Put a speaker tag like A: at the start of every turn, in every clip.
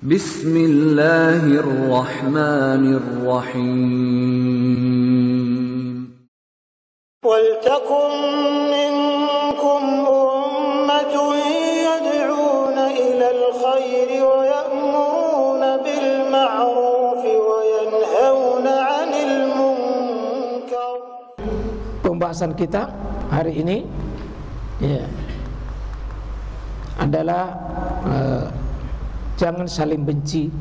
A: Bismillahirrahmanirrahim.
B: Waltakum minkum ummatun yad'una ilal khairi wa ya'muruna bil ma'ruf wa yanhauna 'anil munkar.
C: Pembahasan kita hari ini adalah jangan saling benci.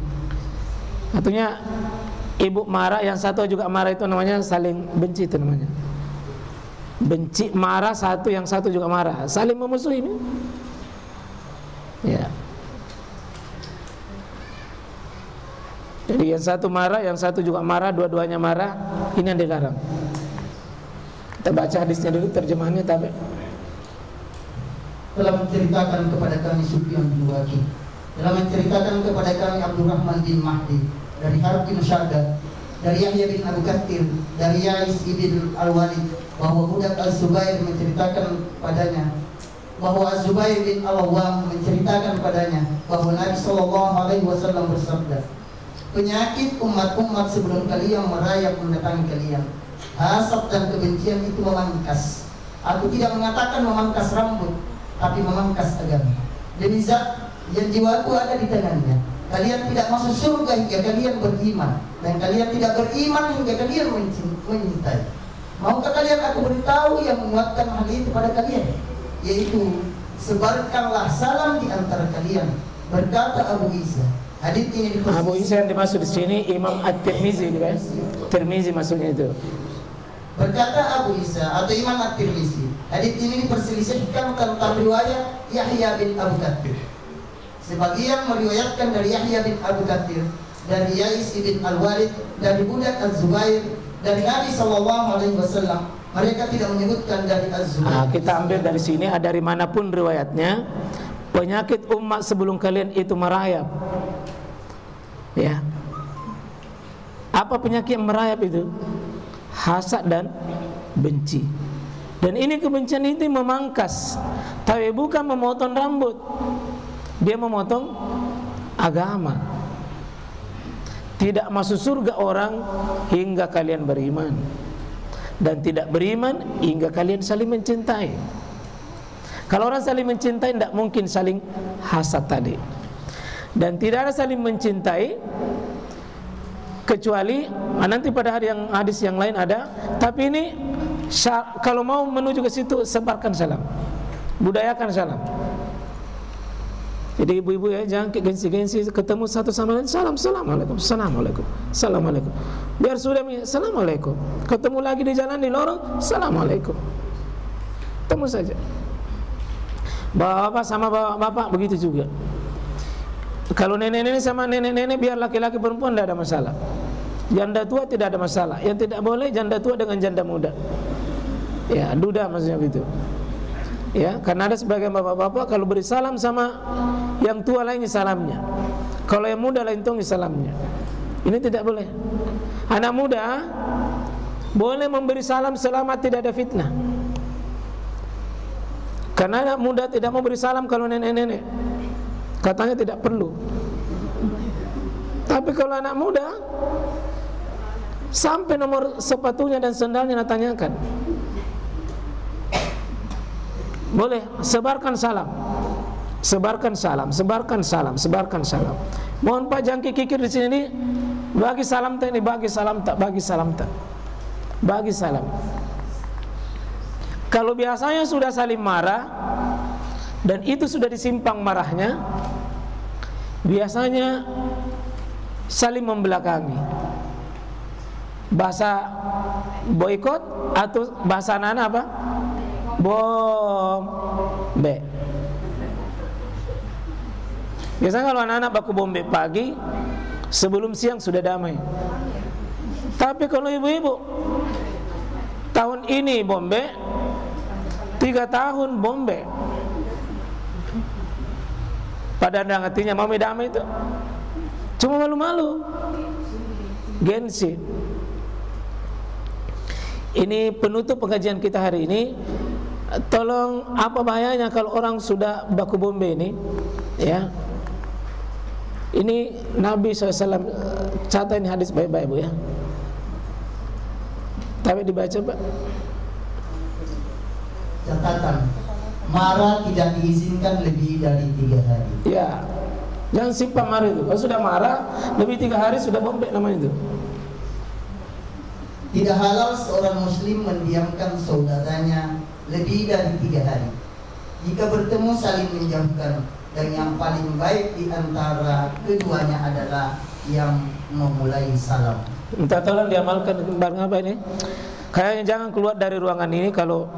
C: Artinya ibu marah, yang satu juga marah, itu namanya saling benci, itu namanya. Benci, marah satu, yang satu juga marah, saling memusuhi ini. Ya. Jadi yang satu marah, yang satu juga marah, dua-duanya marah, ini yang dilarang. Kita baca hadisnya dulu, terjemahannya tapi
D: telah menceritakan kepada kami Sufyan bin Waqi, telah menceritakan kepada kami Abdurrahman bin Mahdi dari Harb bin Syadad, dari Yahya bin Abu Kathir, dari Yais bin Al-Walid, bahwa budak Az-Zubair menceritakan padanya, bahwa Az-Zubair bin Al-Awwam menceritakan padanya bahwa Nabi SAW bersabda, penyakit umat-umat sebelum kalian merayap mendatangi kalian. Hasad dan kebencian itu memangkas. Aku tidak mengatakan memangkas rambut, tapi memangkas agama. Demi zat yang jiwaku ada di tangannya, kalian tidak masuk surga hingga kalian beriman, dan kalian tidak beriman hingga kalian mencintai. Maukah kalian aku beritahu yang menguatkan hal itu pada kalian? Yaitu, sebarkanlah salam di antara kalian, berkata Abu Isa. Hadits ini
C: Abu Isa yang dimaksud di sini Imam At-Tirmizi, kan? Tirmizi maksudnya itu.
D: Berkata Abu Isa atau Imam At-Tirmizi, hadits ini diperselisihkan tentang riwayat Yahya bin Abu Kathir. Sebagian meriwayatkan dari Yahya bin Abu Kathir, dari Yais bin Al-Walid, dari budak Az-Zubair, dari Nabi SAW. Mereka tidak menyebutkan dari Az-Zubair.
C: Kita ambil dari sini, dari manapun riwayatnya, penyakit umat sebelum kalian itu merayap. Ya. Apa penyakit yang merayap itu? Hasad dan benci. Dan ini kebencian itu memangkas, tapi bukan memotong rambut. Dia memotong agama. Tidak masuk surga orang hingga kalian beriman, dan tidak beriman hingga kalian saling mencintai. Kalau orang saling mencintai, tidak mungkin saling hasad tadi. Dan tidak ada saling mencintai kecuali nanti pada hadis yang lain ada. Tapi ini kalau mau menuju ke situ, sebarkan salam, budayakan salam. Jadi ibu-ibu ya, jangan gengsi-gengsi, ketemu satu sama lain salam, assalamualaikum, assalamualaikum, assalamualaikum. Biar sudah assalamualaikum. Ketemu lagi di jalan, di lorong, assalamualaikum. Temu saja. Bapak sama bapak begitu juga. Kalau nenek-nenek sama nenek-nenek, biar laki-laki perempuan tidak ada masalah. Janda tua tidak ada masalah. Yang tidak boleh janda tua dengan janda muda. Ya, duda maksudnya begitu. Ya, karena ada sebagian bapak-bapak kalau beri salam sama yang tua lain salamnya, kalau yang muda lain tunggu salamnya. Ini tidak boleh. Anak muda boleh memberi salam selama tidak ada fitnah. Karena anak muda tidak mau beri salam kalau nenek-nenek, katanya tidak perlu. Tapi kalau anak muda, sampai nomor sepatunya dan sendalnya ditanyakan. Boleh, sebarkan salam. Sebarkan salam, sebarkan salam, sebarkan salam. Mohon Pak jangan kikir di sini, bagi salam tak ini, bagi salam tak, bagi salam tak. Bagi salam. Kalau biasanya sudah saling marah dan itu sudah disimpang marahnya, biasanya saling membelakangi. Bahasa boikot atau bahasa anak apa? Bombe. Biasanya kalau anak-anak baku bombe pagi, sebelum siang sudah damai. Tapi kalau ibu-ibu, tahun ini bombe, 3 tahun bombe. Pada hatinya mau damai itu, cuma malu-malu, gengsi. Ini penutup pengajian kita hari ini. Tolong, apa bahayanya kalau orang sudah baku bombe ini, ya? Ini Nabi SAW, catat ini hadis baik-baik Bu ya. Tapi dibaca Pak.
D: Catatan, marah tidak diizinkan lebih dari 3 hari.
C: Ya, jangan simpan marah itu. Kalau sudah marah lebih 3 hari sudah bombek namanya itu.
D: Tidak halal seorang muslim mendiamkan saudaranya lebih dari 3 hari. Jika bertemu saling menjauhkan, dan yang paling baik di antara keduanya adalah yang memulai salam.
C: Minta tolong diamalkan barang apa ini? Kayaknya jangan keluar dari ruangan ini kalau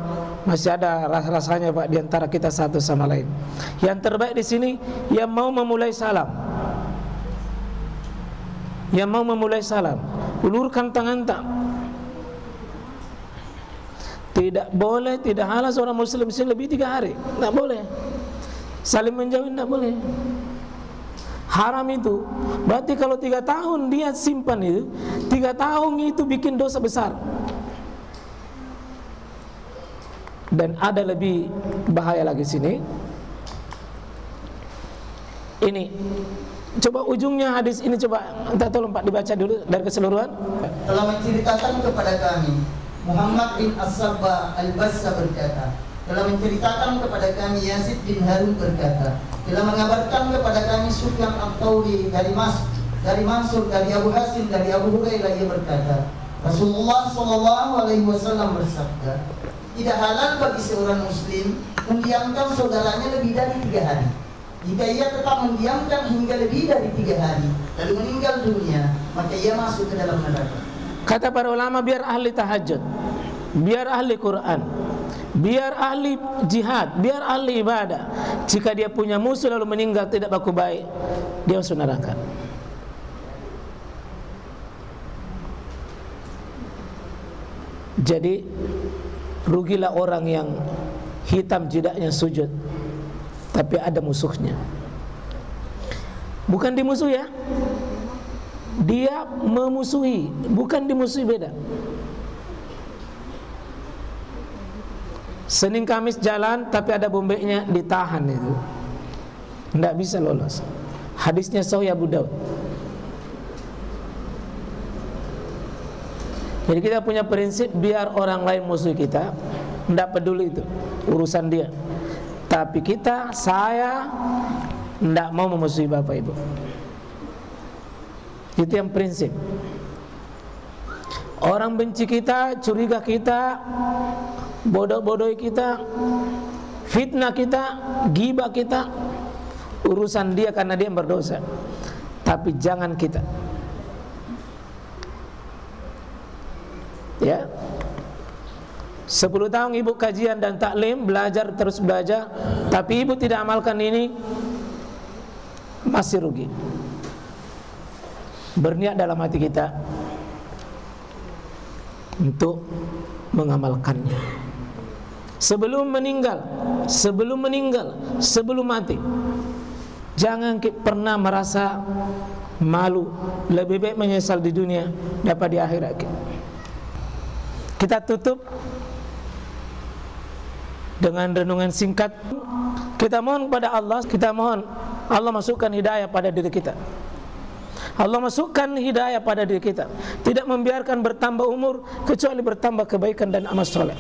C: masih ada rasanya Pak di antara kita satu sama lain. Yang terbaik di sini yang mau memulai salam. Yang mau memulai salam, ulurkan tangan tak. Tidak boleh, tidak halal seorang muslim lebih 3 hari. Tidak boleh. Saling menjauhi tidak boleh. Haram itu. Berarti kalau 3 tahun dia simpan itu, 3 tahun itu bikin dosa besar. Dan ada lebih bahaya lagi sini. Ini coba ujungnya hadis ini, coba minta tolong Pak dibaca dulu dari keseluruhan.
D: Telah menceritakan kepada kami, Muhammad bin As-Sabba Al-Bassa berkata, telah menceritakan kepada kami Yazid bin Harun berkata, telah mengabarkan kepada kami Sufyan Al-Thawri dari Mansur, dari Abu Hasim, dari Abu Hurairah, ia berkata, Rasulullah SAW bersabda, tidak halal bagi seorang muslim mendiamkan saudaranya lebih dari 3 hari. Jika ia tetap mendiamkan hingga lebih dari 3 hari lalu meninggal dunia, maka ia masuk ke dalam neraka.
C: Kata para ulama, biar ahli tahajud, biar ahli Quran, biar ahli jihad, biar ahli ibadah, jika dia punya musuh lalu meninggal tidak baku baik, dia masuk neraka. Jadi rugilah orang yang hitam jidaknya sujud tapi ada musuhnya. Bukan dimusuhi ya, dia memusuhi, bukan dimusuhi, beda. Senin Kamis jalan tapi ada bombeknya, ditahan itu, tidak bisa lolos. Hadisnya Sahih Abu Daud. Jadi kita punya prinsip, biar orang lain musuh kita, tidak peduli itu urusan dia. Tapi kita, saya tidak mau memusuhi Bapak Ibu. Itu yang prinsip. Orang benci kita, curiga kita, bodoh-bodohi kita, fitnah kita, ghibah kita, urusan dia karena dia berdosa. Tapi jangan kita. Ya, 10 tahun ibu kajian dan taklim, belajar terus belajar, tapi ibu tidak amalkan ini, masih rugi. Berniat dalam hati kita untuk mengamalkannya sebelum meninggal, sebelum mati. Jangan pernah merasa malu, lebih baik menyesal di dunia dapat di akhirat. Kita tutup dengan renungan singkat. Kita mohon kepada Allah, kita mohon Allah masukkan hidayah pada diri kita. Allah masukkan hidayah pada diri kita. Tidak membiarkan bertambah umur kecuali bertambah kebaikan dan amal soleh.